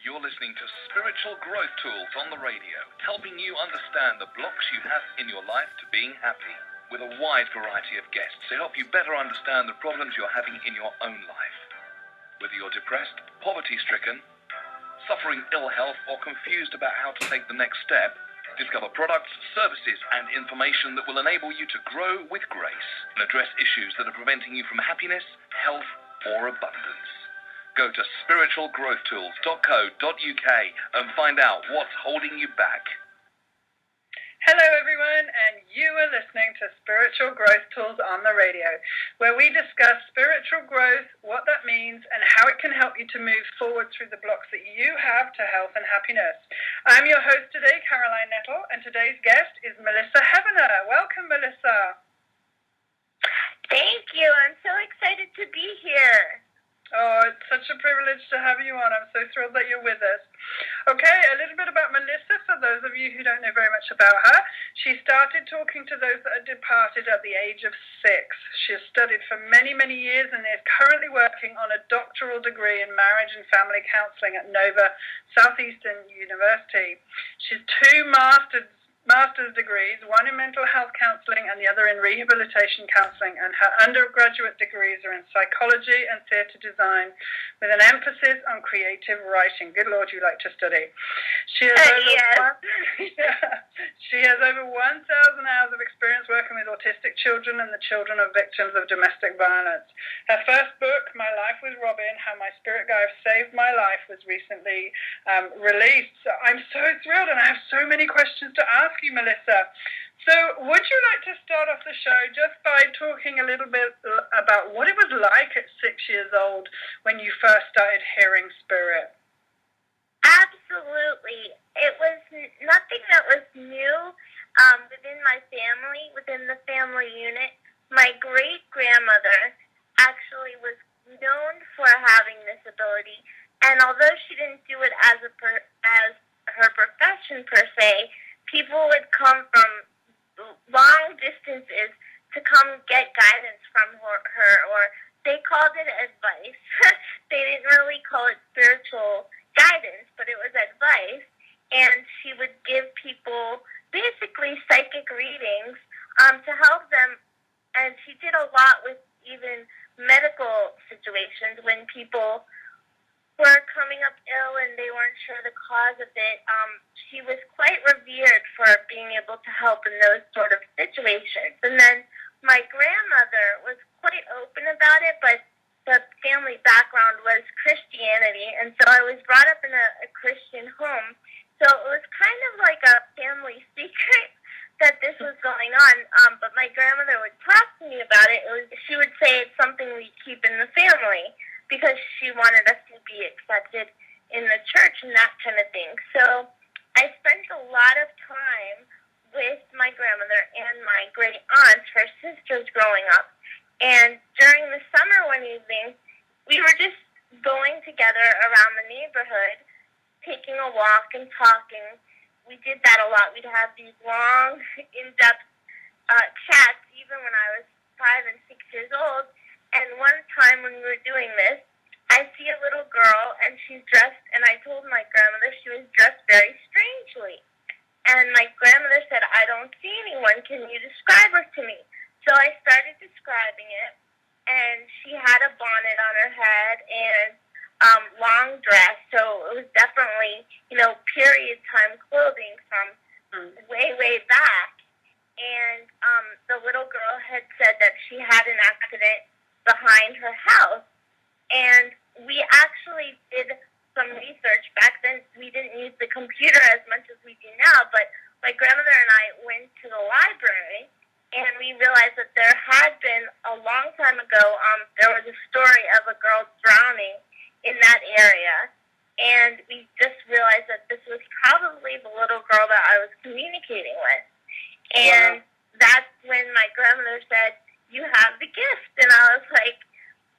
You're listening to Spiritual Growth Tools on the radio, helping you understand the blocks you have in your life to being happy, with a wide variety of guests to help you better understand the problems you're having in your own life. Whether you're depressed, poverty-stricken, suffering ill health, or confused about how to take the next step, discover products, services, and information that will enable you to grow with grace and address issues that are preventing you from happiness, health, or abundance. Go to spiritualgrowthtools.co.uk and find out what's holding you back. Hello everyone, and you are listening to Spiritual Growth Tools on the radio, where we discuss spiritual growth, what that means, and how it can help you to move forward through the blocks that you have to health and happiness. I'm your host today, Caroline Nettle, and today's guest is Melissa Hevenor. Welcome, Melissa. Thank you. I'm so excited to be here. Oh, it's such a privilege to have you on. I'm so thrilled that you're with us. Okay, a little bit about Melissa for those of you who don't know very much about her. She started talking to those that had departed at the age of 6. She has studied for many, many years and is currently working on a doctoral degree in marriage and family counseling at Nova Southeastern University. She has 2 master's degrees, one in mental health counseling and the other in rehabilitation counseling, and her undergraduate degrees are in psychology and theatre design with an emphasis on creative writing. Good Lord, you like to study. She has over 1,000 hours of experience working with autistic children and the children of victims of domestic violence. Her first book, My Life with Robin, How My Spirit Guide Saved My Life, was recently released. So I'm so thrilled, and I have so many questions to ask you, Melissa. So would you like to start off the show just by talking a little bit about what it was like at 6 years old when you first started hearing spirit? Absolutely. It was nothing that was new within my family, within the family unit. My great-grandmother actually was known for having this ability, and although she didn't do it as her profession per se, people would come from long distances to come get guidance from her, or they called it advice. They didn't really call it spiritual guidance, but it was advice, and she would give people basically psychic readings to help them, and she did a lot with even medical situations when people were coming up ill and they weren't sure the cause of it. She was quite revered for being able to help in those sort of situations. And then my grandmother was quite open about it, but the family background was Christianity, and so I was brought up in a Christian home. So it was kind of like a family secret that this was going on, but my grandmother would talk to me about it. She would say it's something we keep in the family, because she wanted us to be accepted in the church and that kind of thing. So I spent a lot of time with my grandmother and my great aunts, her sisters, growing up. And during the summer one evening, we were just going together around the neighborhood, taking a walk and talking. We did that a lot. We'd have these long, in-depth chats, even when I was 5 and 6 years old. And one time when we were doing this, I see a little girl, and she's dressed, and I told my grandmother she was dressed very strangely. And my grandmother said, I don't see anyone. Can you describe her to me? So I started describing it, and she had a bonnet on her head and long dress. So it was definitely, period time clothing from way, way back. And the little girl had said that she had an accident behind her house, and we actually did some research. Back then we didn't use the computer as much as we do now, but my grandmother and I went to the library, and we realized that there had been a long time ago, there was a story of a girl drowning in that area, and we just realized that this was probably the little girl that I was communicating with. And that's when my grandmother said, you have the gift. And I was like,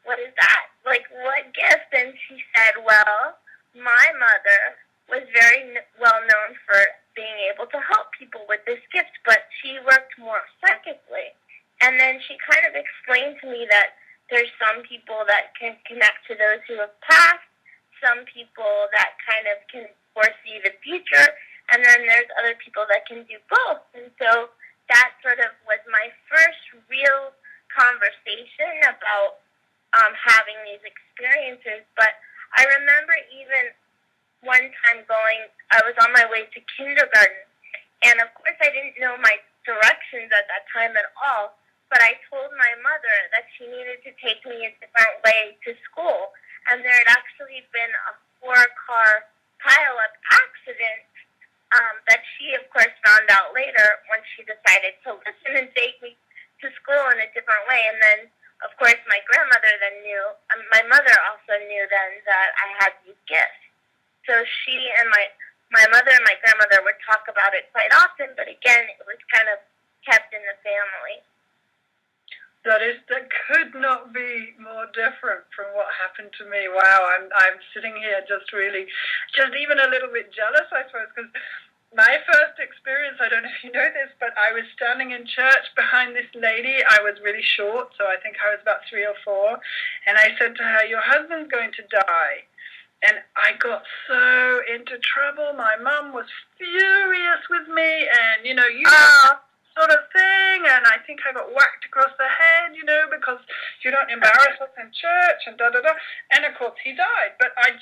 what is that? Like, what gift? And she said, well, my mother was very well known for being able to help people with this gift, but she worked more psychically. And then she kind of explained to me that there's some people that can connect to those who have passed, some people that kind of can foresee the future, and then there's other people that can do both. And so that sort of was my first real conversation about having these experiences. But I remember even one time I was on my way to kindergarten, and of course I didn't know my directions at that time at all, but I told my mother that she needed to take me a different way to school, and there had actually been a 4-car pile-up accident that she, of course, found out later when she decided to listen and take me to school in a different way. And then, of course, my grandmother then knew, my mother also knew then that I had these gifts. So she and my mother and my grandmother would talk about it quite often, but again, it was kind of kept in the family. That could not be more different from what happened to me. Wow, I'm sitting here just even a little bit jealous, I suppose, because my first experience, I don't know if you know this, but I was standing in church behind this lady. I was really short, so I think I was about 3 or 4, and I said to her, "Your husband's going to die." And I got so into trouble. My mum was furious with me, and, you know sort of thing, and I think I got whacked across the head, because you don't embarrass us in church, and da-da-da. And, of course, he died. But I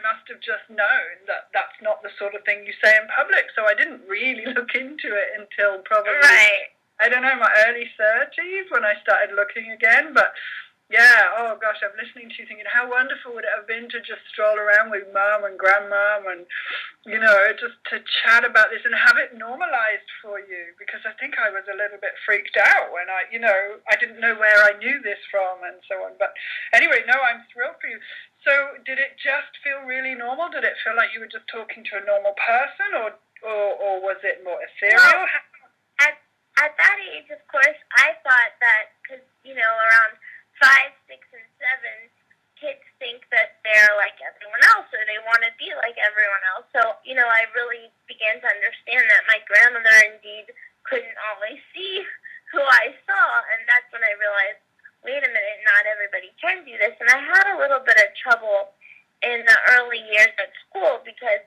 must have just known that that's not the sort of thing you say in public, so I didn't really look into it until probably, I don't know, my early 30s when I started looking again, but... Yeah, oh gosh, I'm listening to you thinking, how wonderful would it have been to just stroll around with Mum and Grandmum and, just to chat about this and have it normalized for you, because I think I was a little bit freaked out when I didn't know where I knew this from and so on. But anyway, no, I'm thrilled for you. So did it just feel really normal? Did it feel like you were just talking to a normal person, or was it more ethereal? Well, at that age, of course, I thought that, because, around 5, 6, and 7, kids think that they're like everyone else, or they want to be like everyone else. So, I really began to understand that my grandmother indeed couldn't always see who I saw, and that's when I realized, wait a minute, not everybody can do this. And I had a little bit of trouble in the early years at school because,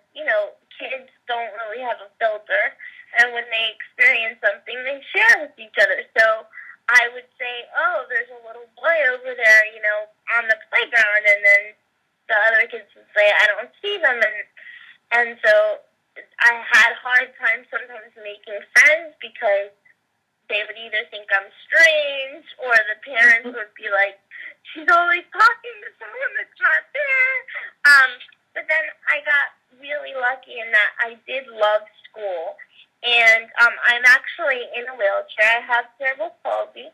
kids don't really have a filter, and when they experience something, they share with each other. So I would say, oh, there's a little boy over there, on the playground, and then the other kids would say, I don't see them, and so I had a hard time sometimes making friends because they would either think I'm strange, or the parents would be like, she's always talking to someone that's not there. But then I got really lucky in that I did love school. And I'm actually in a wheelchair. I have cerebral palsy.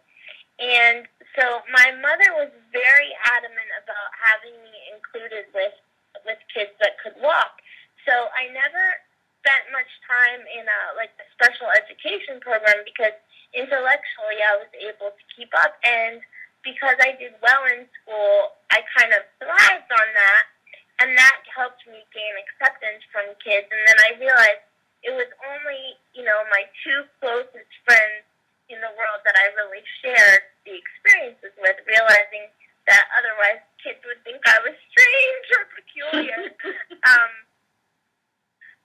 And so my mother was very adamant about having me included with kids that could walk. So I never spent much time in a special education program because intellectually I was able to keep up. And because I did well in school, I kind of thrived on that. And that helped me gain acceptance from kids. And then I realized it was only, my 2 closest friends in the world that I really shared the experiences with, realizing that otherwise kids would think I was strange or peculiar.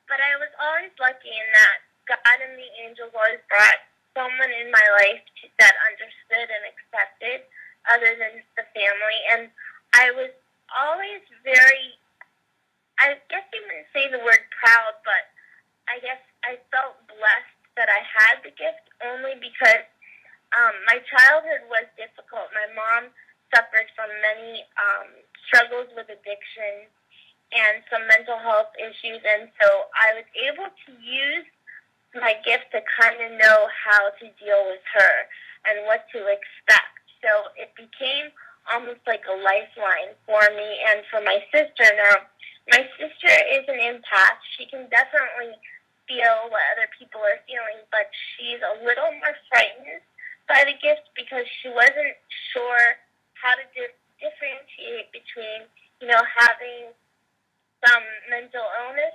But I was always lucky in that God and the angels always brought someone in my life that understood and accepted other than the family. And I was always very, I guess you wouldn't say the word proud, but I guess I felt blessed that I had the gift only because my childhood was difficult. My mom suffered from many struggles with addiction and some mental health issues, and so I was able to use my gift to kind of know how to deal with her and what to expect. So it became almost like a lifeline for me and for my sister. Now, my sister is an empath. She can definitely feel what other people are feeling, but she's a little more frightened by the gift because she wasn't sure how to differentiate between, having some mental illness,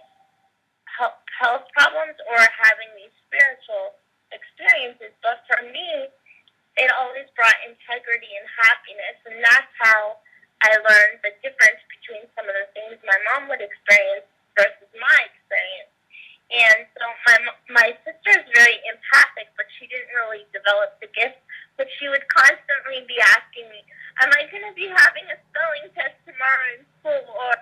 health problems, or having these spiritual experiences. But for me, it always brought integrity and happiness, and that's how I learned the difference between some of the things my mom would experience versus my experience. And so my sister is very empathic, but she didn't really develop the gift. But she would constantly be asking me, am I going to be having a spelling test tomorrow in school? Or,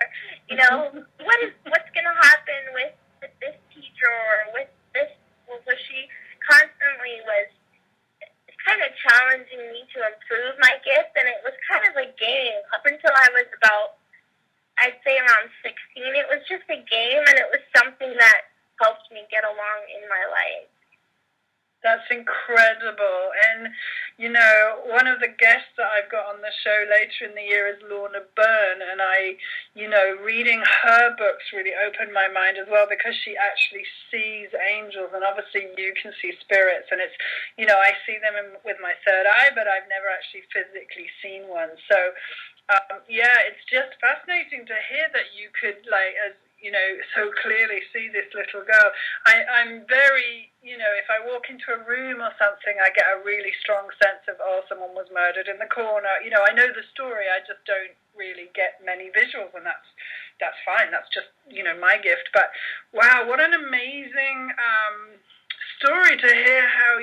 what's going to happen with this teacher or with this school? So she constantly was kind of challenging me to improve my gift, and it was kind of a game. Up until I was about, I'd say around 16, it was just a game, and it was something that helped me get along in my life. That's incredible. And, one of the guests that I've got on the show later in the year is Lorna Byrne. And reading her books really opened my mind as well, because she actually sees angels. And obviously you can see spirits. And it's, I see them with my third eye, but I've never actually physically seen one. So, it's just fascinating to hear that you could, so clearly see this little girl. I'm very, if I walk into a room or something, I get a really strong sense of, someone was murdered in the corner. I know the story, I just don't really get many visuals, and that's fine. That's just, my gift. But wow, what an amazing story to hear how,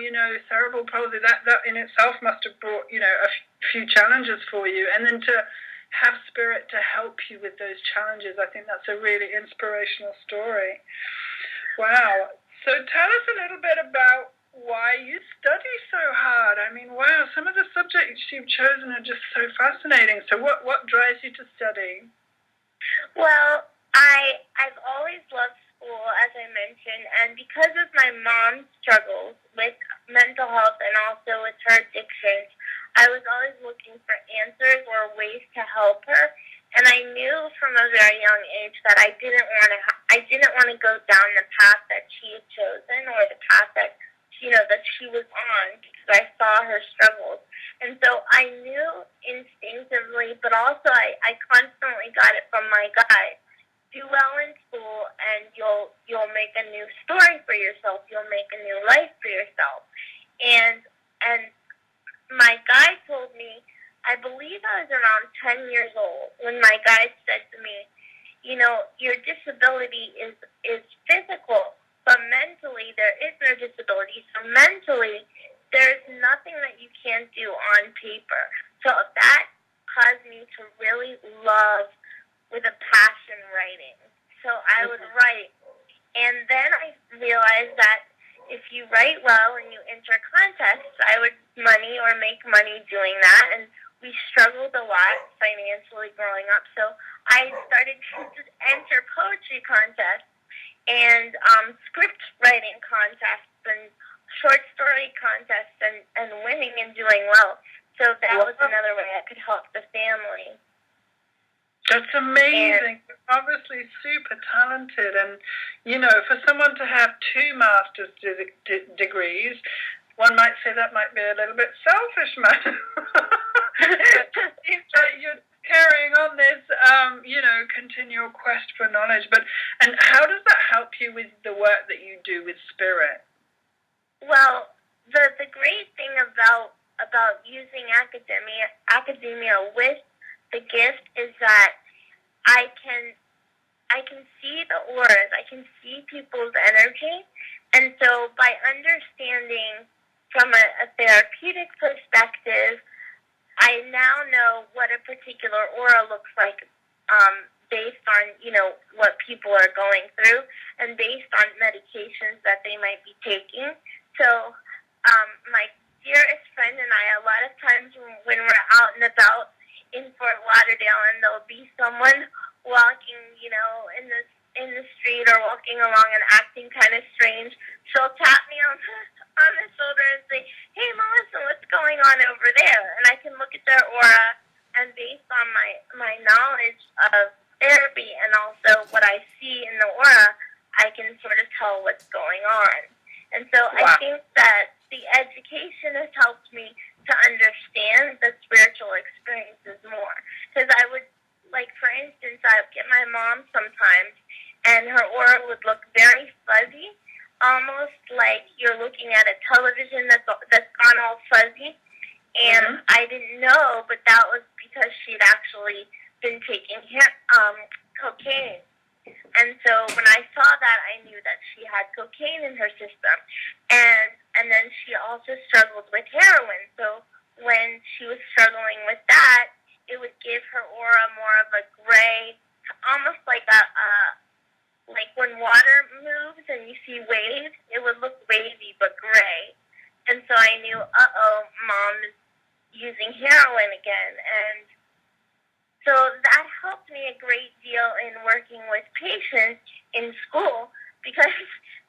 cerebral palsy, that in itself must have brought, a few challenges for you. And then to have spirit to help you with those challenges. I think that's a really inspirational story. Wow. So tell us a little bit about why you study so hard. I mean, wow, some of the subjects you've chosen are just so fascinating. So what drives you to study? Well, I've always loved school, as I mentioned, and because of my mom's struggles with mental health and also with her addiction, I was always looking for answers or ways to help her, and I knew from a very young age that I didn't want to go down the path that she had chosen, or the path that that she was on, because I saw her struggles. And so I knew instinctively, but also I constantly got it from my guide. Do well in school, and you'll make a new story for yourself. You'll make a new life for yourself. And my guide told me, I believe I was around 10 years old when my guide said to me, your disability is physical, but mentally there is no disability. So mentally, there's nothing that you can't do on paper. So that caused me to really love, with a passion, writing. So I would write. And then I realized that if you write well and you enter contests, I would make money doing that. And we struggled a lot financially growing up. So I started to just enter poetry contests and script writing contests and short story contests and winning and doing well. So that was another way I could help the family. That's amazing. You're obviously super talented. And, for someone to have 2 master's degrees, one might say that might be a little bit selfish, man. You're carrying on this, continual quest for knowledge. And how does that help you with the work that you do with spirit? Well, the great thing about using academia with the gift is that I can see the auras, I can see people's energy, and so by understanding from a therapeutic perspective, I now know what a particular aura looks like based on, what people are going through and based on medications that they might be taking. So my dearest friend and I, a lot of times when we're out and about in Fort Lauderdale and there'll be someone walking, in the street or walking along and acting kind of strange, she'll tap me on the shoulder and say, hey, Melissa, what's going on over there? And I can look at their aura, and based on my knowledge of therapy and also what I see in the aura, I can sort of tell what's going on. And so I think that the education has helped me to understand the spiritual experiences more. Because I would, for instance, I would get my mom sometimes, and her aura would look very fuzzy, almost like you're looking at a television that's gone all fuzzy. And I didn't know, but that was because she'd actually been taking cocaine. And so when I saw that, I knew that she had cocaine in her system. And then she also struggled with heroin. So when she was struggling with that, it would give her aura more of a gray, almost like like when water moves and you see waves, it would look wavy but gray. And so I knew, Mom is using heroin again. And so that helped me a great deal in working with patients in school, because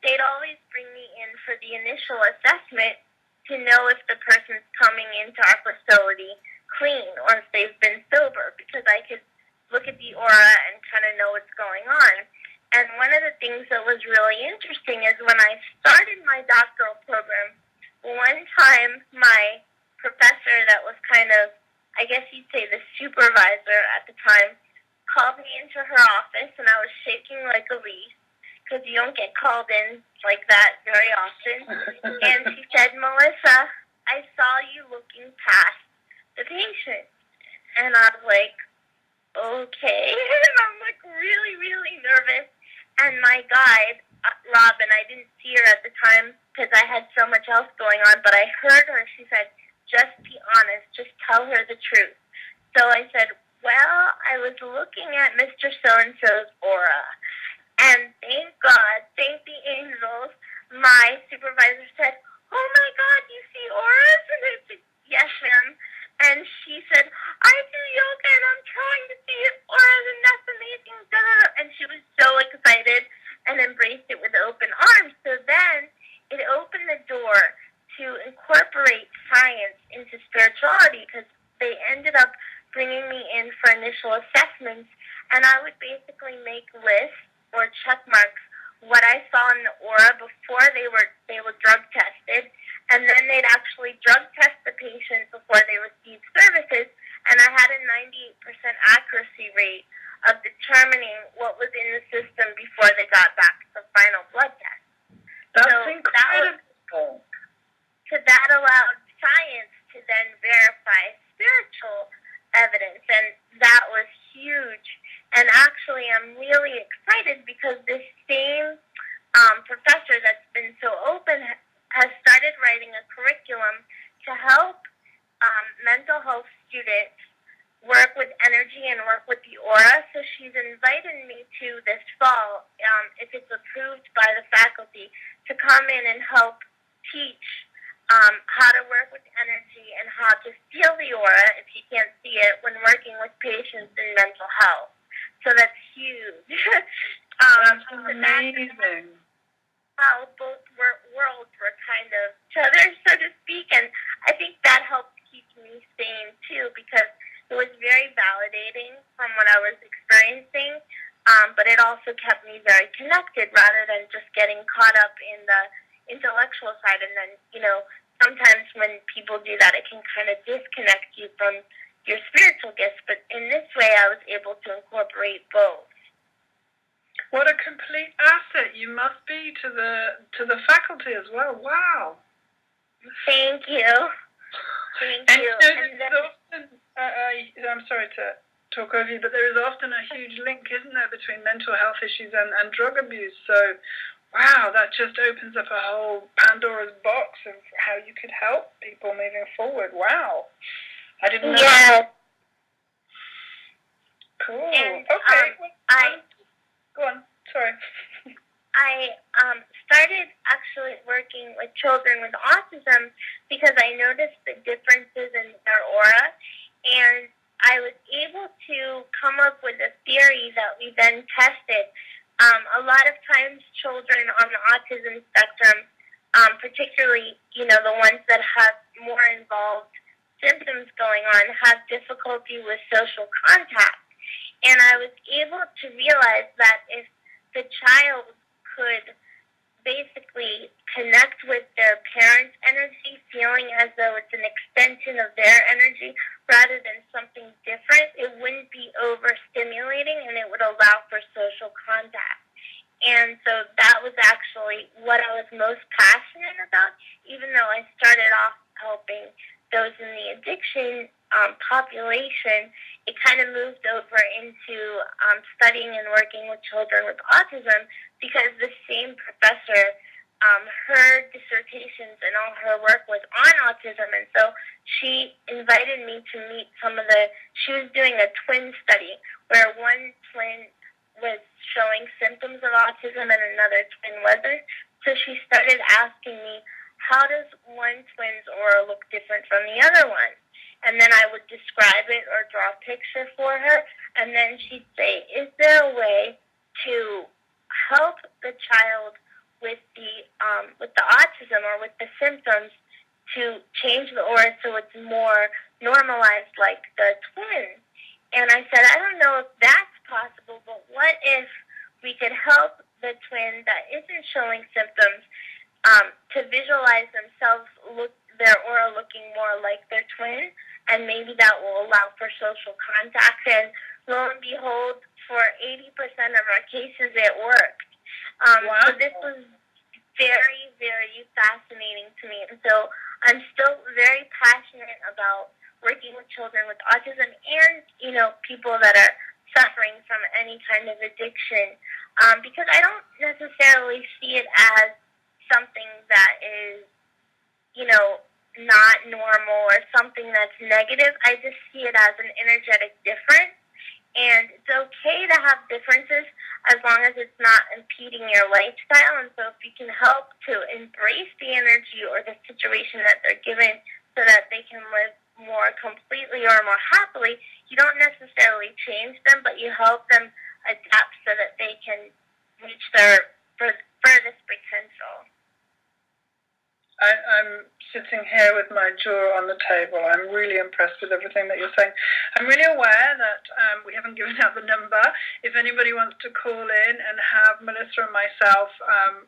they'd always bring me in for the initial assessment to know if the person's coming into our facility clean or if they've been sober, because I could look at the aura and kind of know what's going on. And one of the things that was really interesting is when I started my doctoral program, one time my professor that was kind of, I guess you'd say the supervisor at the time, called me into her office, and I was shaking like a leaf because you don't get called in like that very often. And she said, Melissa, I saw you looking past the patient. And I was like, okay. And I'm like really, really nervous. And my guide, Robin, I didn't see her at the time because I had so much else going on, but I heard her. She said, just be honest. Just tell her the truth. So I said, well, I was looking at Mr. So-and-so's aura. And thank God, thank the angels, my supervisor said, oh my God, you see auras? And I said, yes, ma'am. And she said, I do yoga and I'm trying to see auras and that's amazing. And she was so excited and embraced it with open arms. So then it opened the door to incorporate science into spirituality, because they ended up bringing me in for initial assessments, and I would basically make lists or check marks what I saw in the aura before they were drug tested, and then they'd actually drug test the patient before they received services, and I had a 98% accuracy rate of determining what was in the system before they got back to the final blood test. That's incredible. So that allowed science to then verify spiritual evidence, and that was huge. And actually, I'm really excited because this same professor that's been so open has started writing a curriculum to help mental health students work with energy and work with the aura. So she's invited me to this fall, if it's approved by the faculty, to come in and help teach how to work with energy and how to feel the aura, if you can't see it, when working with patients in mental health. So that's huge. That's amazing. How both worlds were kind of each other, so to speak, and I think that helped keep me sane too, because it was very validating from what I was experiencing, but it also kept me very connected rather than just getting caught up in the intellectual side. And then, sometimes when people do that, it can kind of disconnect you from your spiritual gifts. But in this way, I was able to incorporate both. What a complete asset you must be to the faculty as well. Wow. Thank you. Thank you. I'm sorry to talk over you, but there is often a huge link, isn't there, between mental health issues and drug abuse. So, wow, that just opens up a whole Pandora's box of how you could help people moving forward. Wow. I didn't know. Yeah. Cool. And, okay. Go on. Sorry. I started actually working with children with autism because I noticed the differences in their aura, and I was able to come up with a theory that we then tested. A lot of times children on the autism spectrum, particularly, the ones that have more involved symptoms going on, have difficulty with social contact. And I was able to realize that if the child could basically connect with their parents' energy, feeling as though it's an extension of their energy rather than something different, it wouldn't be overstimulating and it would allow for social contact. And so that was actually what I was most passionate about, even though I started off helping those in the addiction population, it kind of moved over into studying and working with children with autism because the same professor, her dissertations and all her work was on autism, and so she invited me to meet she was doing a twin study where one twin was showing symptoms of autism and another twin wasn't. So she started asking me, how does one twin's aura look different from the other one? And then I would describe it or draw a picture for her, and then she'd say, is there a way to help the child with the autism or with the symptoms to change the aura so it's more normalized like the twin? And I said, I don't know if that's possible, but what if we could help the twin that isn't showing symptoms to visualize themselves, their aura looking more like their twin, and maybe that will allow for social contact. And lo and behold, for 80% of our cases, it worked. Wow. So this was very, very fascinating to me. And so I'm still very passionate about working with children with autism and, people that are suffering from any kind of addiction, because I don't necessarily see it as something that is, not normal or something that's negative. I just see it as an energetic difference, and it's okay to have differences as long as it's not impeding your lifestyle. And so if you can help to embrace the energy or the situation that they're given so that they can live more completely or more happily, you don't necessarily change them, but you help them adapt so that they can reach their furthest potential. I'm sitting here with my jaw on the table. I'm really impressed with everything that you're saying. I'm really aware that we haven't given out the number. If anybody wants to call in and have Melissa and myself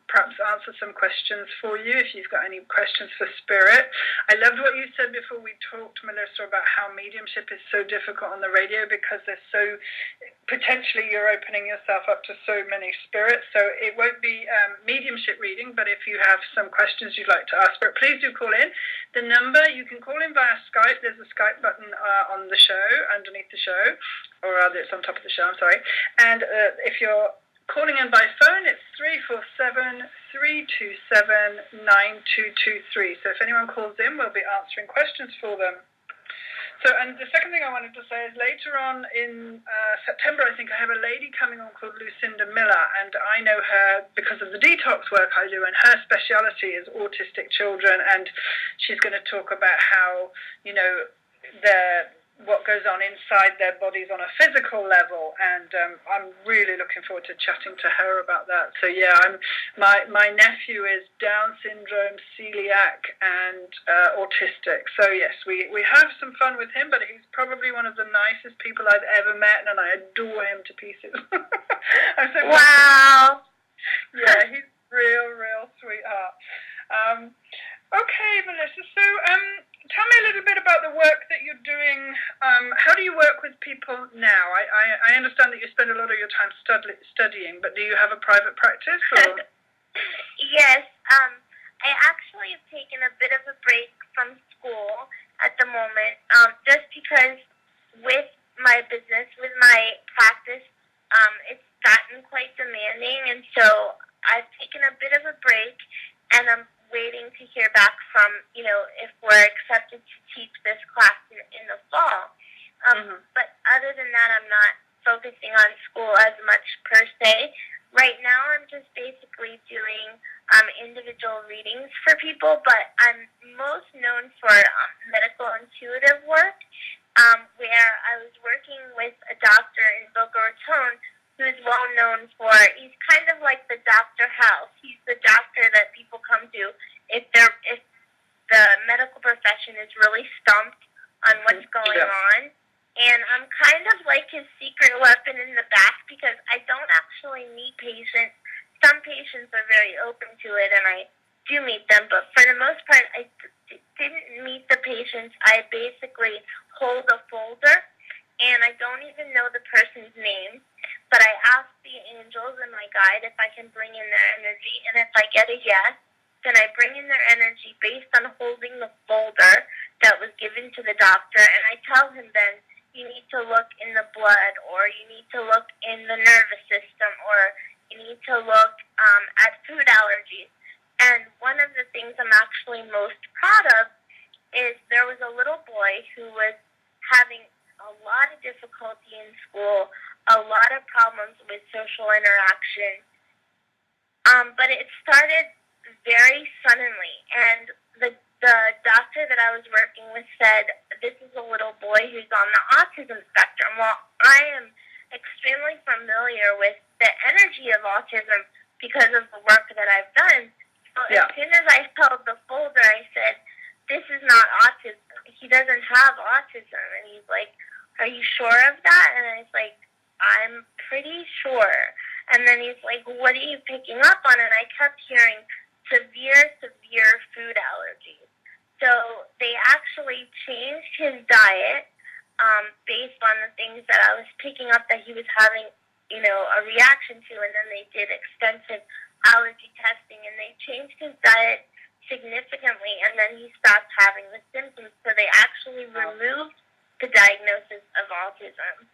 perhaps answer some questions for you, if you've got any questions for Spirit. I loved what you said before we talked, Melissa, about how mediumship is so difficult on the radio because there's so, potentially you're opening yourself up to so many spirits. So it won't be mediumship reading, but if you have some questions you'd like to ask Spirit, please do call in. The number, you can call in via Skype. There's a Skype button on the show, underneath the show, or rather it's on top of the show, I'm sorry. And if you're calling in by phone, it's 347-327-9223. So if anyone calls in, we'll be answering questions for them. So, and the second thing I wanted to say is later on in September, I think I have a lady coming on called Lucinda Miller, and I know her because of the detox work I do, and her speciality is autistic children, and she's going to talk about how, what goes on inside their bodies on a physical level, and I'm really looking forward to chatting to her about that. So yeah, my nephew is Down syndrome, celiac, and autistic. So yes, we have some fun with him, but he's probably one of the nicest people I've ever met, and I adore him to pieces. I'm so wow. Yeah, he's real sweetheart. Okay, Melissa, so tell me a little bit about the work that you're doing. How do you work with people now? I understand that you spend a lot of your time studying, but do you have a private practice? Or? Yes. I actually have taken a bit of a break from school at the moment, just because with my business, with my practice, it's gotten quite demanding, and so I've taken a bit of a break, and I'm waiting to hear back from, if we're accepted to teach this class in the fall. But other than that, I'm not focusing on school as much per se. Right now, I'm just basically doing individual readings for people, but I'm most known for medical intuitive work, where I was working with a doctor in Boca Raton who's well known for, he's kind of like the Dr. House. He's the doctor that people come to if the medical profession is really stumped on what's going on. And I'm kind of like his secret weapon in the back because I don't actually meet patients. Some patients are very open to it, and I do meet them, but for the most part, I didn't meet the patients. I basically hold a folder, and I don't even know the person's name, but I ask the angels and my guide if I can bring in their energy, and if I get a yes, then I bring in their energy based on holding the folder that was given to the doctor, and I tell him then, you need to look in the blood, or you need to look in the nervous system, or you need to look at food allergies. And one of the things I'm actually most proud of is there was a little boy who was having a lot of difficulty in school, a lot of problems with social interaction. But it started very suddenly, and the doctor that I was working with said, this is a little boy who's on the autism spectrum. Well, I am extremely familiar with the energy of autism because of the work that I've done. So as soon as I held the folder, I said, this is not autism. He doesn't have autism. And he's like, are you sure of that? And I was like, I'm pretty sure. And then he's like, what are you picking up on? And I kept hearing severe food allergies. So they actually changed his diet based on the things that I was picking up that he was having, a reaction to. And then they did extensive allergy testing, and they changed his diet significantly, and then he stopped having the symptoms. So they actually removed the diagnosis of autism.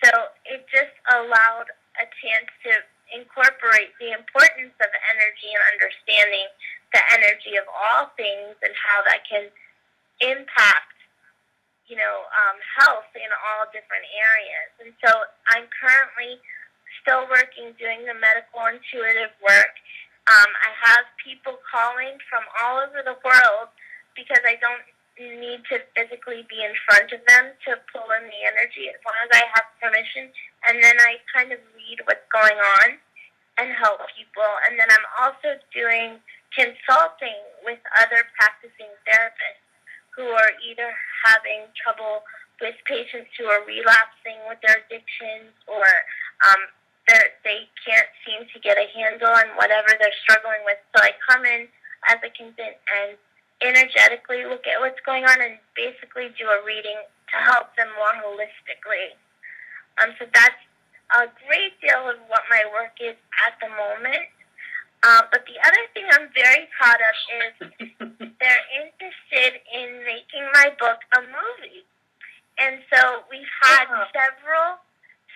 So it just allowed a chance to incorporate the importance of energy and understanding the energy of all things and how that can impact, health in all different areas. And so I'm currently still working, doing the medical intuitive work. I have people calling from all over the world because I don't need to physically be in front of them to pull in the energy as long as I have permission. And then I kind of read what's going on and help people. And then I'm also doing consulting with other practicing therapists who are either having trouble with patients who are relapsing with their addictions, or they can't seem to get a handle on whatever they're struggling with. So I come in as a consultant and energetically look at what's going on and basically do a reading to help them more holistically. So that's a great deal of what my work is at the moment. But the other thing I'm very proud of is they're interested in making my book a movie. And so we've had several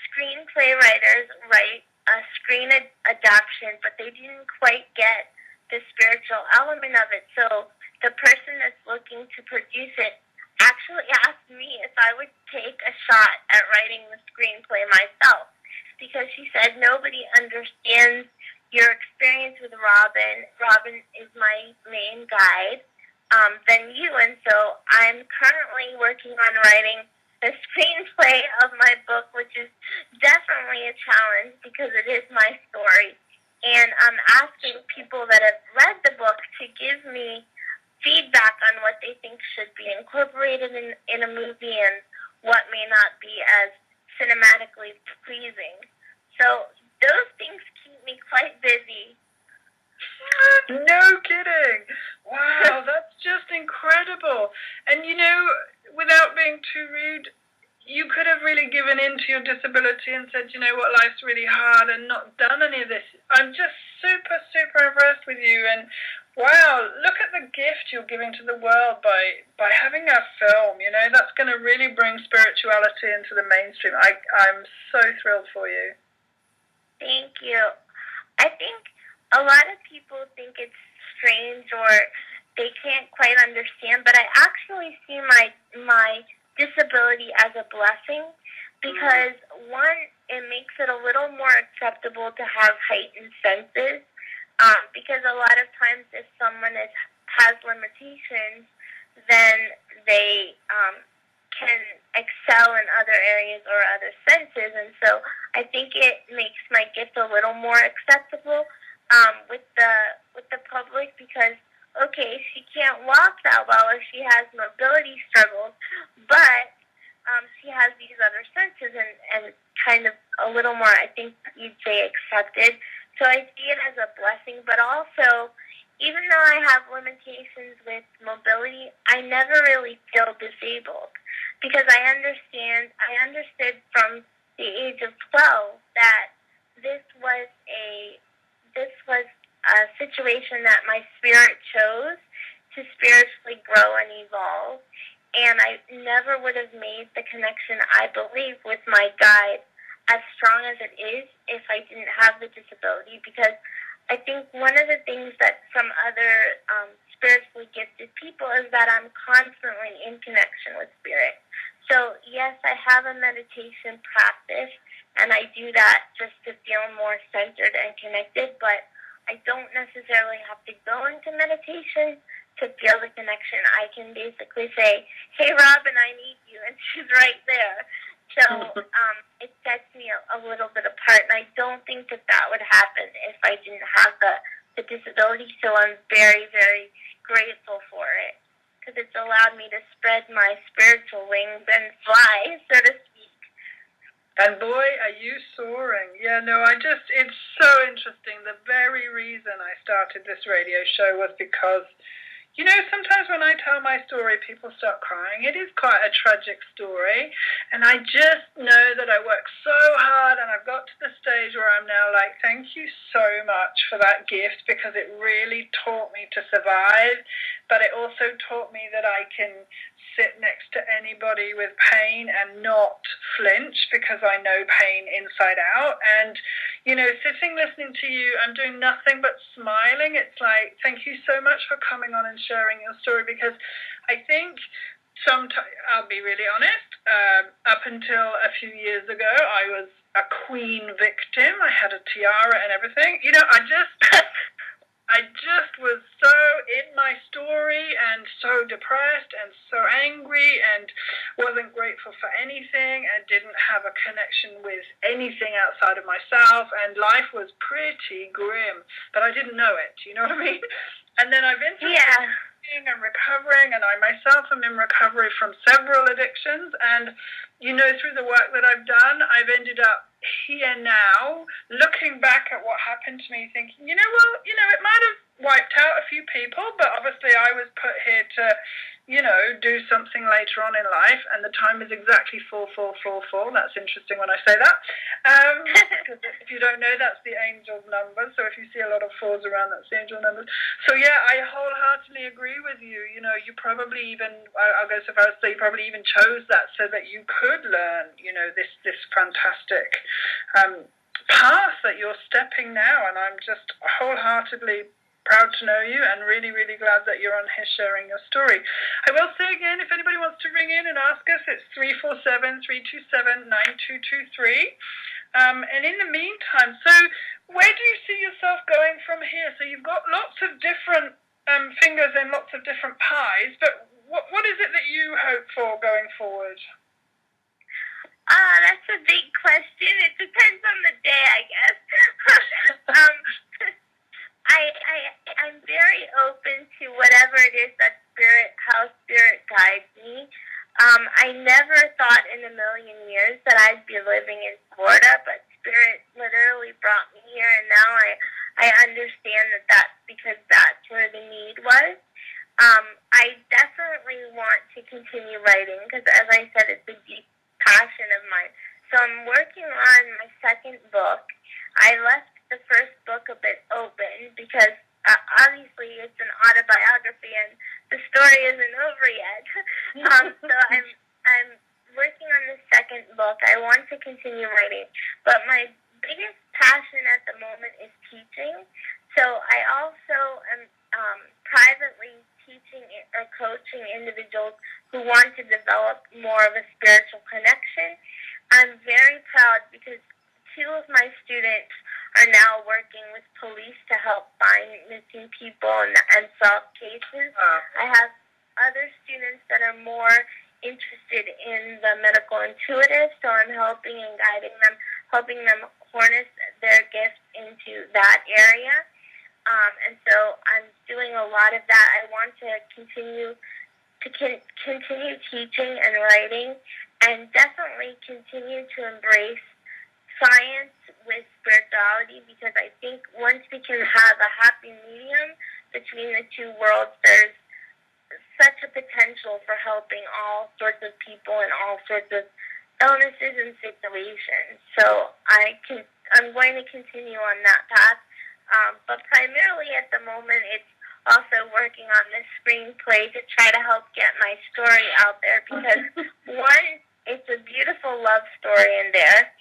screenplay writers write a screen adaptation, but they didn't quite get the spiritual element of it. So the person that's looking to produce it actually asked me if I would take a shot at writing the screenplay myself, because she said nobody understands your experience with Robin. Robin is my main guide, than you. And so I'm currently working on writing the screenplay of my book, which is definitely a challenge because it is my story. And I'm asking people that have read the book to give me feedback on what they think should be incorporated in a movie and what may not be as cinematically pleasing. So those things keep me quite busy. No kidding. Wow, that's just incredible. And without being too rude, you could have really given in to your disability and said, life's really hard, and not done any of this. I'm just super impressed with you. And wow, look at the gift you're giving to the world by having a film. That's going to really bring spirituality into the mainstream. I'm so thrilled for you. Thank you. I think a lot of people think it's strange or they can't quite understand, but I actually see my disability as a blessing because, one, it makes it a little more acceptable to have heightened senses, because a lot of times if someone has limitations, then they can excel in other areas or other senses, and so I think it makes my gift a little more acceptable with the public, because okay, she can't walk that well or she has mobility struggles, but she has these other senses and kind of a little more, I think you'd say, accepted. So I see it as a blessing, but also, even though I have limitations with mobility, I never really feel disabled, because I understood from the age of 12 that this was a situation that my spirit chose to spiritually grow and evolve. And I never would have made the connection, I believe, with my guide as strong as it is if I didn't have the disability, because I think one of the things that some other spiritually gifted people is that I'm constantly in connection with spirit. So, yes, I have a meditation practice, and I do that just to feel more centered and connected, but I don't necessarily have to go into meditation to feel the connection. I can basically say, hey, Robin, I need you, and she's right there. So it sets me a little bit apart, and I don't think that would happen if I didn't have the disability, so I'm very, very grateful for it, because it's allowed me to spread my spiritual wings and fly, so to speak. And boy, are you soaring. Yeah, no, it's so interesting. The very reason I started this radio show was because, you know, sometimes when I tell my story, people start crying. It is quite a tragic story. And I just know that I worked so hard, and I've got to the stage where I'm now like, thank you so much for that gift, because it really taught me to survive. But it also taught me that I can sit next to anybody with pain and not flinch, because I know pain inside out. And, you know, sitting listening to you, I'm doing nothing but smiling. It's like, thank you so much for coming on and sharing your story, because I think sometimes, I'll be really honest, up until a few years ago, I was a queen victim. I had a tiara and everything. You know, I just was so in my story and so depressed and so angry and wasn't grateful for anything and didn't have a connection with anything outside of myself, and life was pretty grim, but I didn't know it, you know what I mean? And then I've been through and recovering, and I myself am in recovery from several addictions, and, you know, through the work that I've done, I've ended up here now, looking back at what happened to me, thinking, you know, well, you know, it might have wiped out a few people, but obviously I was put here to, you know, do something later on in life, and the time is exactly 44444. That's interesting when I say that. Because if you don't know, that's the angel number. So if you see a lot of fours around, that's the angel numbers. So yeah, I wholeheartedly agree with you. You know, you probably even, I'll go so far as to say, you probably even chose that so that you could learn, you know, this fantastic path that you're stepping now. And I'm just wholeheartedly proud to know you, and really, really glad that you're on here sharing your story. I will say again, if anybody wants to ring in and ask us, it's 347-327-9223. And in the meantime, so where do you see yourself going from here? So you've got lots of different fingers in lots of different pies, but what is it that you hope for going forward? That's a big question. It depends on the day, I guess. I'm very open to whatever it is that how spirit guides me. I never thought in a million years that I'd be living in Florida, but spirit literally brought me here, and now I understand that that's because that's where the need was. I definitely want to continue writing, because as I said, it's a deep passion of mine. So I'm working on my second book. I left the first book a bit open because obviously it's an autobiography and the story isn't over yet. So I'm working on the second book. I want to continue writing, but my biggest passion at the moment is teaching. So I also am privately teaching or coaching individuals who want to develop more of a spiritual connection. I'm very proud because 2 of my students are now working with police to help find missing people and solve cases. I have other students that are more interested in the medical intuitive, so I'm helping and guiding them, helping them harness their gifts into that area. And so I'm doing a lot of that. I want to continue teaching and writing, and definitely continue to embrace science with spirituality, because I think once we can have a happy medium between the two worlds, there's such a potential for helping all sorts of people in all sorts of illnesses and situations. So I'm going to continue on that path, but primarily at the moment it's also working on this screenplay to try to help get my story out there because, one, it's a beautiful love story in there,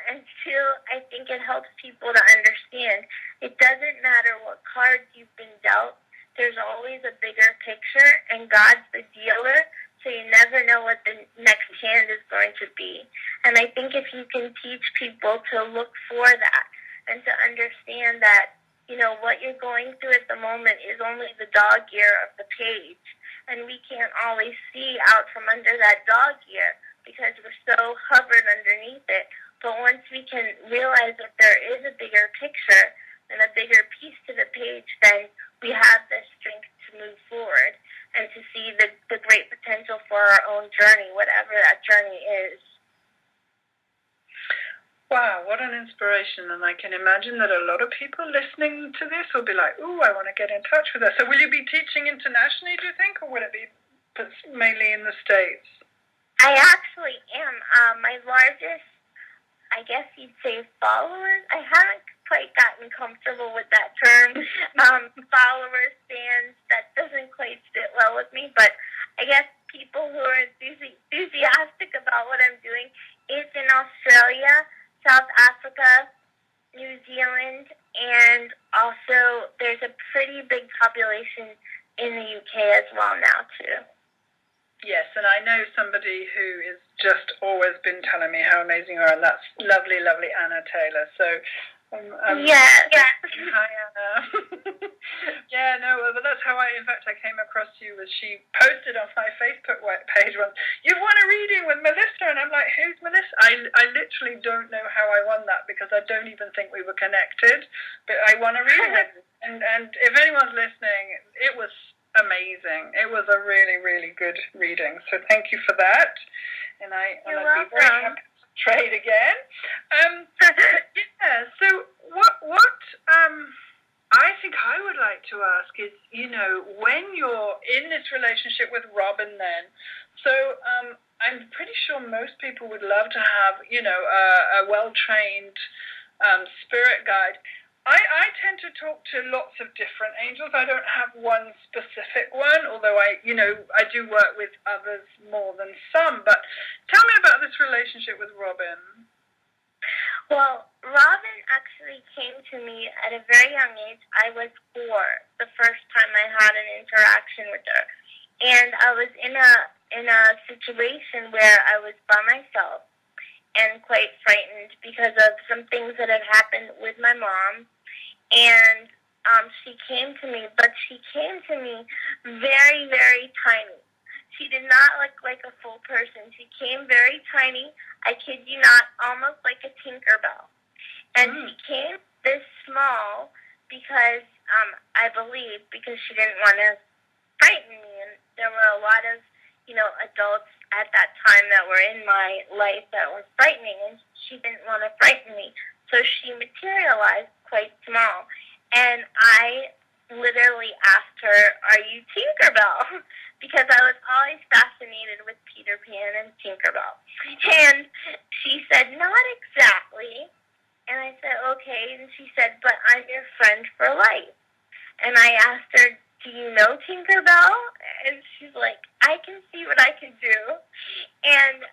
and two, I think it helps people to understand it doesn't matter what cards you've been dealt, there's always a bigger picture, and God's the dealer, so you never know what the next hand is going to be. And I think if you can teach people to look for that and to understand that, you know, what you're going through at the moment is only the dog ear of the page, and we can't always see out from under that dog ear because we're so hovered underneath it. But once we can realize that there is a bigger picture and a bigger piece to the page, then we have the strength to move forward and to see the great potential for our own journey, whatever that journey is. Wow, what an inspiration. And I can imagine that a lot of people listening to this will be like, ooh, I want to get in touch with her. So will you be teaching internationally, do you think, or will it be mainly in the States? I actually am. My largest, I guess you'd say, followers, I haven't quite gotten comfortable with that term. Followers, fans, that doesn't quite fit well with me, but I guess people who are enthusiastic about what I'm doing is in Australia, South Africa, New Zealand, and also there's a pretty big population in the UK as well now, too. Yes, and I know somebody who has just always been telling me how amazing you are, and that's lovely, lovely Anna Taylor. So, yeah. Hi, Anna. Yeah, no, but that's how I came across you. Was she posted on my Facebook page once, "You've won a reading with Melissa," and I'm like, "Who's Melissa?" I literally don't know how I won that because I don't even think we were connected, but I won a reading with her. And if anyone's listening, it was amazing. It was a really, really good reading. So thank you for that. And I'd be very happy to trade again. Yeah. So what I think I would like to ask is, you know, when you're in this relationship with Robin, then, so I'm pretty sure most people would love to have, you know, a well-trained spirit guide. I tend to talk to lots of different angels. I don't have one specific one, although I do work with others more than some. But tell me about this relationship with Robin. Well, Robin actually came to me at a very young age. I was 4 the first time I had an interaction with her. And I was in a situation where I was by myself and quite frightened because of some things that had happened with my mom. And she came to me, but she came to me very, very tiny. She did not look like a full person. She came very tiny, I kid you not, almost like a Tinkerbell. And she came this small because, I believe, because she didn't want to frighten me. And there were a lot of, you know, adults at that time that were in my life that were frightening, and she didn't want to frighten me. So she materialized quite small. And I literally asked her, "Are you Tinkerbell?" Because I was always fascinated with Peter Pan and Tinkerbell. And she said, "Not exactly." And I said, "Okay." And she said, "But I'm your friend for life." And I asked her, "Do you know Tinkerbell?" And she's like, "I can see what I can do." And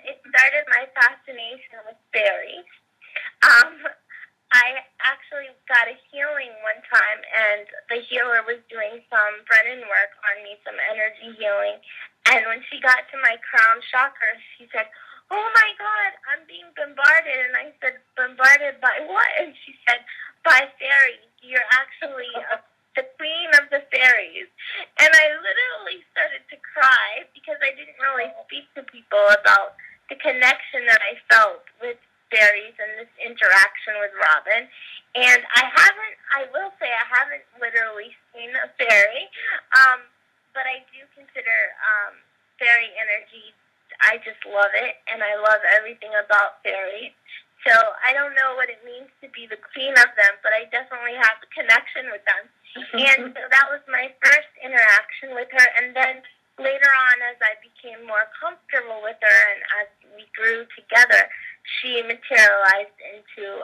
it started my fascination with fairies. I actually got a healing one time, and the healer was doing some Brennan work on me, some energy healing. And when she got to my crown chakra, she said, "Oh my God, I'm being bombarded." And I said, "Bombarded by what?" And she said, "By fairies. You're actually the queen of the fairies." And I literally started to cry because I didn't really speak to people about the connection that I felt with fairies and this interaction with Robin. And I will say I haven't literally seen a fairy, but I do consider fairy energy, I just love it, and I love everything about fairies. So I don't know what it means to be the queen of them, but I definitely have a connection with them. And so that was my first interaction with her. And then later on, as I became more comfortable with her and as we grew together, she materialized into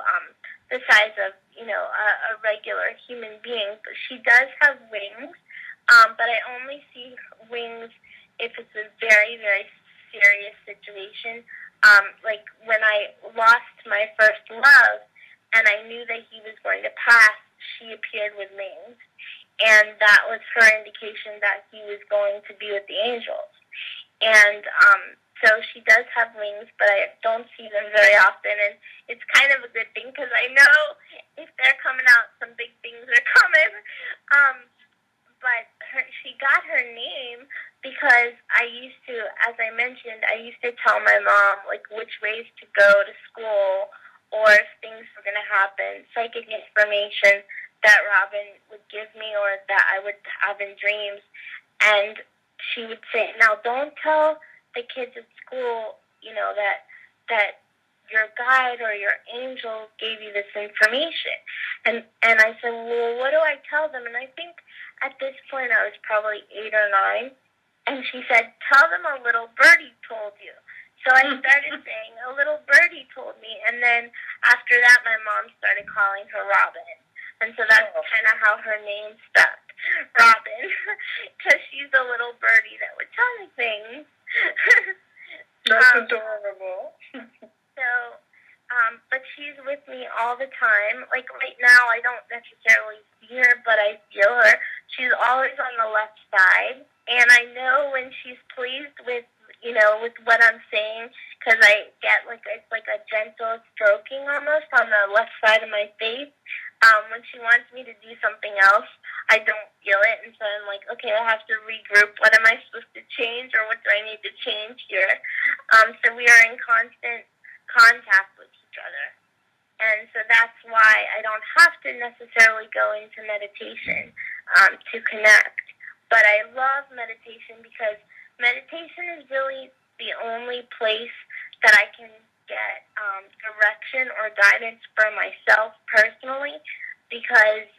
the size of, a regular human being. But she does have wings, but I only see wings if it's a very, very serious situation. Like when I lost my first love and I knew that he was going to pass, she appeared with wings. And that was her indication that he was going to be with the angels. And so she does have wings, but I don't see them very often. And it's kind of a good thing because I know if they're coming out, some big things are coming. But she got her name because I used to, as I mentioned, I used to tell my mom, like, which ways to go to school or if things were going to happen, psychic information that Robin would give me or that I would have in dreams. And she would say, now don't tell the kids at school, that your guide or your angel gave you this information. And I said, well, what do I tell them? And I think at this point I was probably 8 or 9. And she said, tell them a little birdie told you. So I started saying, a little birdie told me. And then after that, my mom started calling her Robin. And so that's kind of how her name stuck, Robin, because she's a little birdie that would tell me things. That's adorable. But she's with me all the time. Like right now, I don't necessarily see her, but I feel her. She's always on the left side, and I know when she's pleased with, with what I'm saying, because I get it's like a gentle stroking almost on the left side of my face. When she wants me to do something else, I don't feel it, and so I'm like, okay, I have to regroup. What am I supposed to change, or what do I need to change here? So we are in constant contact with each other. And so that's why I don't have to necessarily go into meditation to connect. But I love meditation because meditation is really the only place that I can get direction or guidance for myself personally, because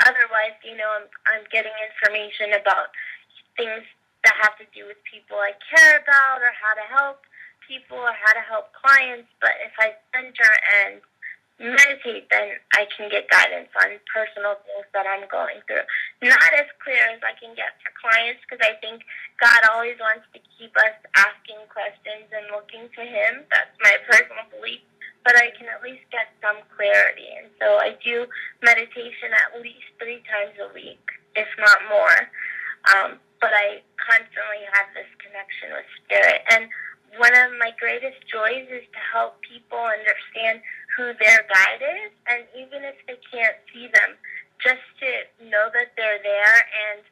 otherwise, I'm getting information about things that have to do with people I care about or how to help people or how to help clients. But if I center and meditate, then I can get guidance on personal things that I'm going through. Not as clear as I can get for clients, because I think God always wants to keep us asking questions and looking to Him. That's my personal belief. But I can at least get some clarity. And so I do meditation at least 3 times a week, if not more. But I constantly have this connection with Spirit. And one of my greatest joys is to help people understand who their guide is, and even if they can't see them, just to know that they're there. And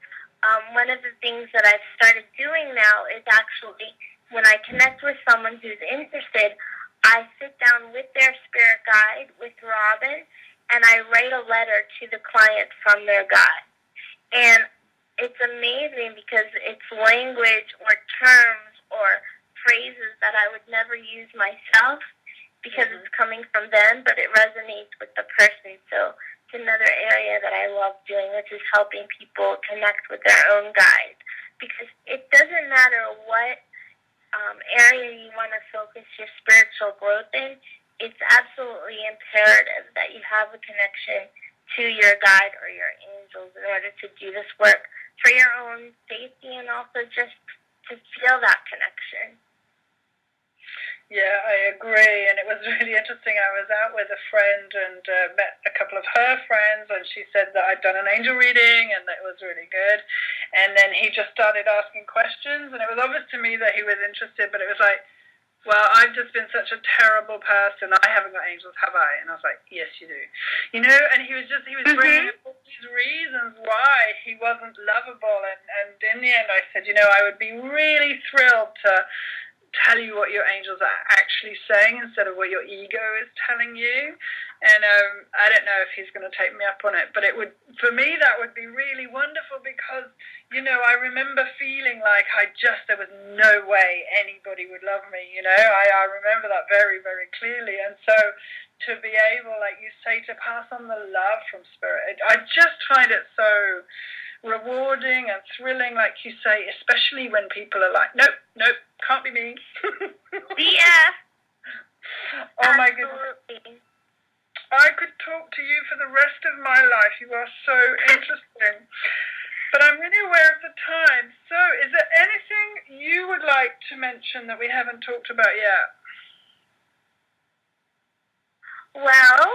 one of the things that I've started doing now is actually, when I connect with someone who's interested, I sit down with their spirit guide, with Robin, and I write a letter to the client from their guide. And it's amazing because it's language or terms or phrases that I would never use myself because it's coming from them, but it resonates with the person. So it's another area that I love doing, which is helping people connect with their own guide. Because it doesn't matter what area you want to focus your spiritual growth in, it's absolutely imperative that you have a connection to your guide or your angels in order to do this work for your own safety and also just to feel that connection. Yeah, I agree, and it was really interesting. I was out with a friend and met a couple of her friends, and she said that I'd done an angel reading and that it was really good. And then he just started asking questions, and it was obvious to me that he was interested, but it was like, well, I've just been such a terrible person. I haven't got angels, have I? And I was like, yes, you do. And he was bringing up all these reasons why he wasn't lovable. And in the end, I said, I would be really thrilled to tell you what your angels are actually saying instead of what your ego is telling you. And I don't know if he's going to take me up on it, but it would, for me, that would be really wonderful because, I remember feeling like there was no way anybody would love me, I remember that very, very clearly. And so to be able, like you say, to pass on the love from Spirit, I just find it so rewarding and thrilling, like you say, especially when people are like, nope, nope, can't be me. Yeah. Oh my goodness. I could talk to you for the rest of my life. You are so interesting. But I'm really aware of the time. So is there anything you would like to mention that we haven't talked about yet? Well,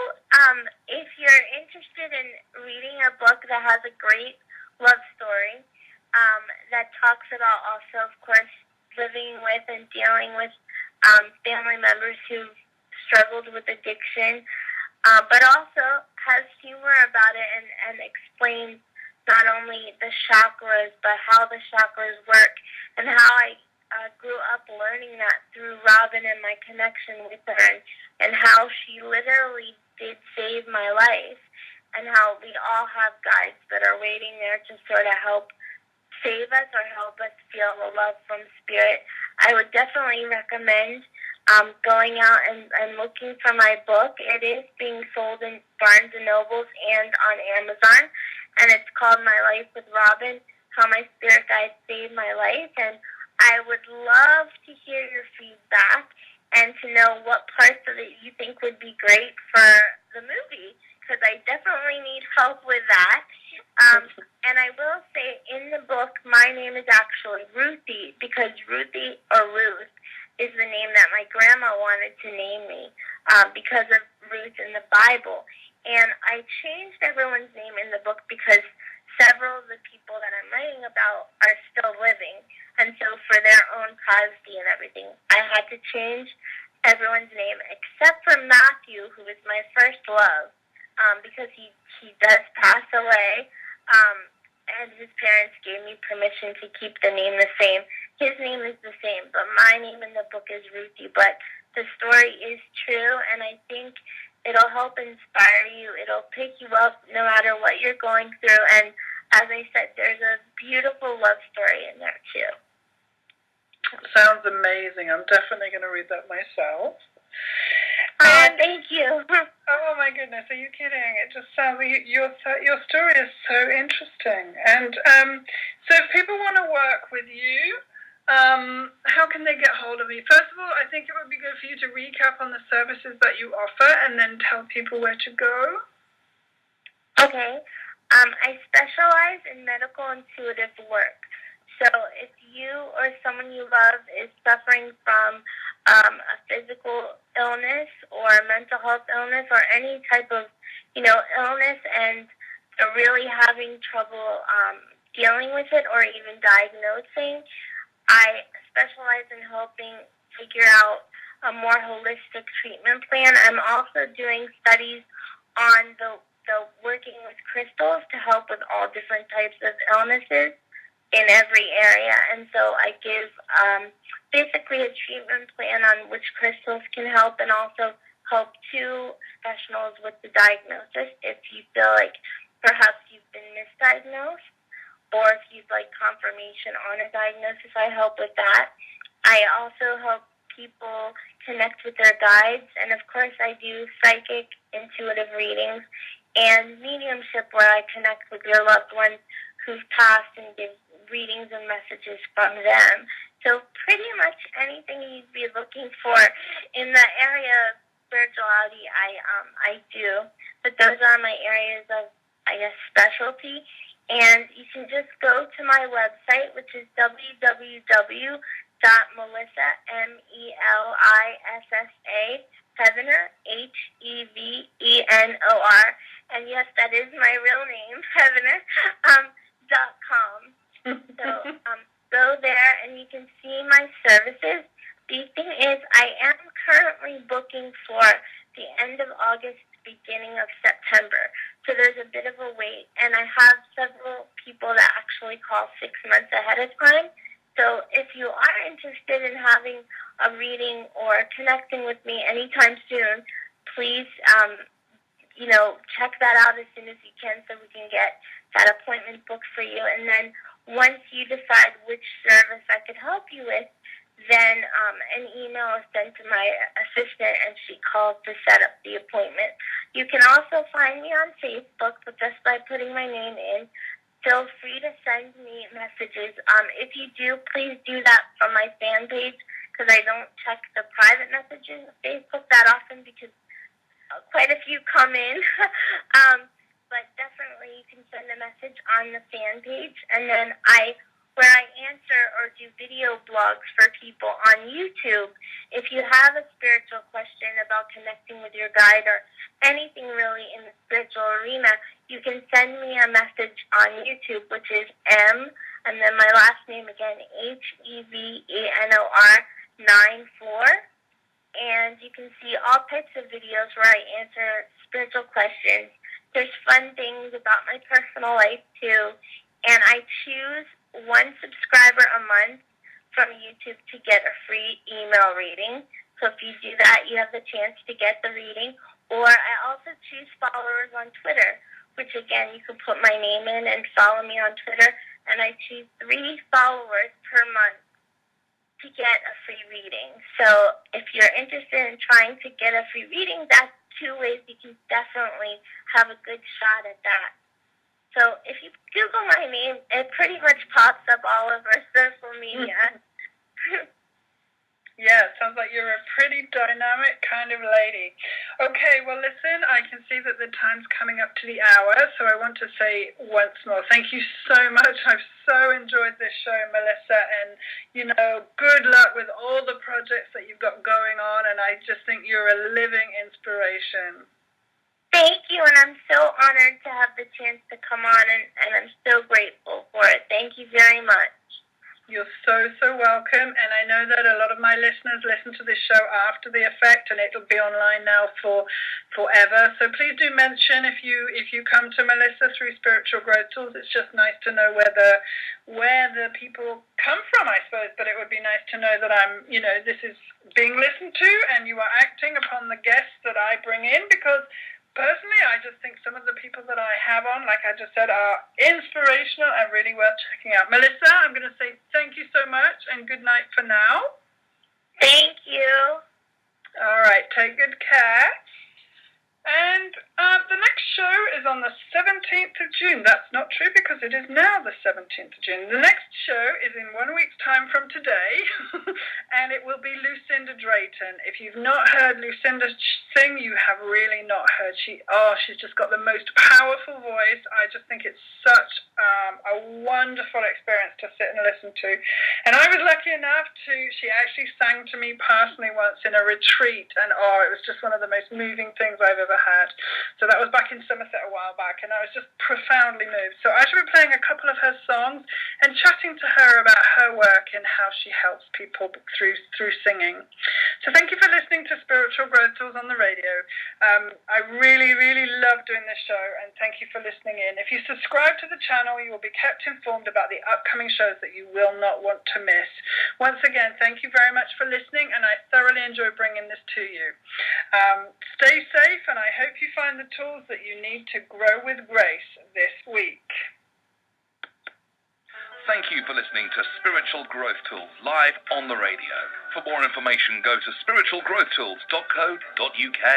if you're interested in reading a book that has a great love story, that talks about also, of course, living with and dealing with family members who struggled with addiction, but also has humor about it and explains not only the chakras, but how the chakras work and how I grew up learning that through Robin and my connection with her, and how she literally did save my life, and how we all have guides that are waiting there to sort of help save us or help us feel the love from Spirit. I would definitely recommend going out and looking for my book. It is being sold in Barnes & Nobles and on Amazon, and it's called My Life with Robin, How My Spirit Guide Saved My Life. And I would love to hear your feedback and to know what parts of it you think would be great for the movie, because I definitely need help with that. And I will say in the book, my name is actually Ruthie, because Ruthie, or Ruth, is the name that my grandma wanted to name me because of Ruth in the Bible. And I changed everyone's name in the book because several of the people that I'm writing about are still living. And so for their own privacy and everything, I had to change everyone's name except for Matthew, who is my first love, because he does pass away. And his parents gave me permission to keep the name the same. His name is the same, but my name in the book is Ruthie. But the story is true, and I think it'll help inspire you. It'll pick you up no matter what you're going through. And as I said, there's a beautiful love story in there, too. Sounds amazing. I'm definitely going to read that myself. Thank you. Oh my goodness, are you kidding? It just sounds like your story is so interesting. And so if people want to work with you, how can they get hold of you? First of all, I think it would be good for you to recap on the services that you offer and then tell people where to go. Okay. I specialize in medical intuitive work. So if you or someone you love is suffering from a physical illness or mental health illness or any type of, illness, and they're really having trouble dealing with it or even diagnosing, I specialize in helping figure out a more holistic treatment plan. I'm also doing studies on the working with crystals to help with all different types of illnesses in every area. And so I give basically a treatment plan on which crystals can help, and also help two professionals with the diagnosis if you feel like perhaps you've been misdiagnosed, or if you'd like confirmation on a diagnosis, I help with that. I also help people connect with their guides, and of course I do psychic intuitive readings and mediumship, where I connect with your loved ones who've passed and give readings and messages from them. So pretty much anything you'd be looking for in the area of spirituality, I do. But those are my areas of, specialty. And you can just go to my website, which is www.melissa, MELISSA, Hevenor, HEVENOR, and yes, that is my real name, Hevenor, .com. So go there and you can see my services. The thing is, I am currently booking for the end of August, beginning of September. So there's a bit of a wait, and I have several people that actually call 6 months ahead of time. So if you are interested in having a reading or connecting with me anytime soon, please, check that out as soon as you can so we can get that appointment booked for you. And then once you decide which service I could help you with, then an email is sent to my assistant, and she calls to set up the appointment. You can also find me on Facebook, but just by putting my name in, feel free to send me messages. If you do, please do that from my fan page, because I don't check the private messages on Facebook that often because quite a few come in. But definitely you can send a message on the fan page, and then where I answer or do video blogs for people on YouTube. If you have a spiritual question about connecting with your guide or anything really in the spiritual arena, you can send me a message on YouTube, which is M, and then my last name again, Hevenor 94. And you can see all types of videos where I answer spiritual questions. There's fun things about my personal life too, and I choose one subscriber a month from YouTube to get a free email reading. So if you do that, you have the chance to get the reading. Or I also choose followers on Twitter, which again, you can put my name in and follow me on Twitter. And I choose 3 followers per month to get a free reading. So if you're interested in trying to get a free reading, that's 2 ways you can definitely have a good shot at that. So if you Google my name, it pretty much pops up all over social media. Yeah, it sounds like you're a pretty dynamic kind of lady. Okay, well, listen, I can see that the time's coming up to the hour, so I want to say once more, thank you so much. I've so enjoyed this show, Melissa, and, good luck with all the projects that you've got going on, and I just think you're a living inspiration. Thank you, and I'm so honored to have the chance to come on, and I'm so grateful for it. Thank you very much. You're so, so welcome, and I know that a lot of my listeners listen to this show after the effect, and it'll be online now for forever. So please do mention if you come to Melissa through Spiritual Growth Tools. It's just nice to know where the people come from, I suppose, but it would be nice to know that this is being listened to, and you are acting upon the guests that I bring in, because personally, I just think some of the people that I have on, like I just said, are inspirational and really worth checking out. Melissa, I'm going to say thank you so much and good night for now. Thank you. All right, take good care. And the next show is on the 17th of June. That's not true because it is now the 17th of June. The next show is in 1 week's time from today, and it will be Lucinda Drayton. If you've not heard Lucinda sing, you have really not heard. She's just got the most powerful voice. I just think it's such a wonderful experience to sit and listen to. And I was lucky enough she actually sang to me personally once in a retreat, and it was just one of the most moving things I've ever had. So that was back in Somerset a while back, and I was just profoundly moved. So I shall be playing a couple of her songs and chatting to her about her work and how she helps people through singing. So thank you for listening to Spiritual Growth Tools on the radio. I really, really love doing this show, and thank you for listening in. If you subscribe to the channel, you will be kept informed about the upcoming shows that you will not want to miss. Once again, thank you very much for listening, and I thoroughly enjoy bringing this to you. Stay safe, and I hope you find the tools that you need to grow with grace this week. Thank you for listening to Spiritual Growth Tools live on the radio. For more information, go to spiritualgrowthtools.co.uk.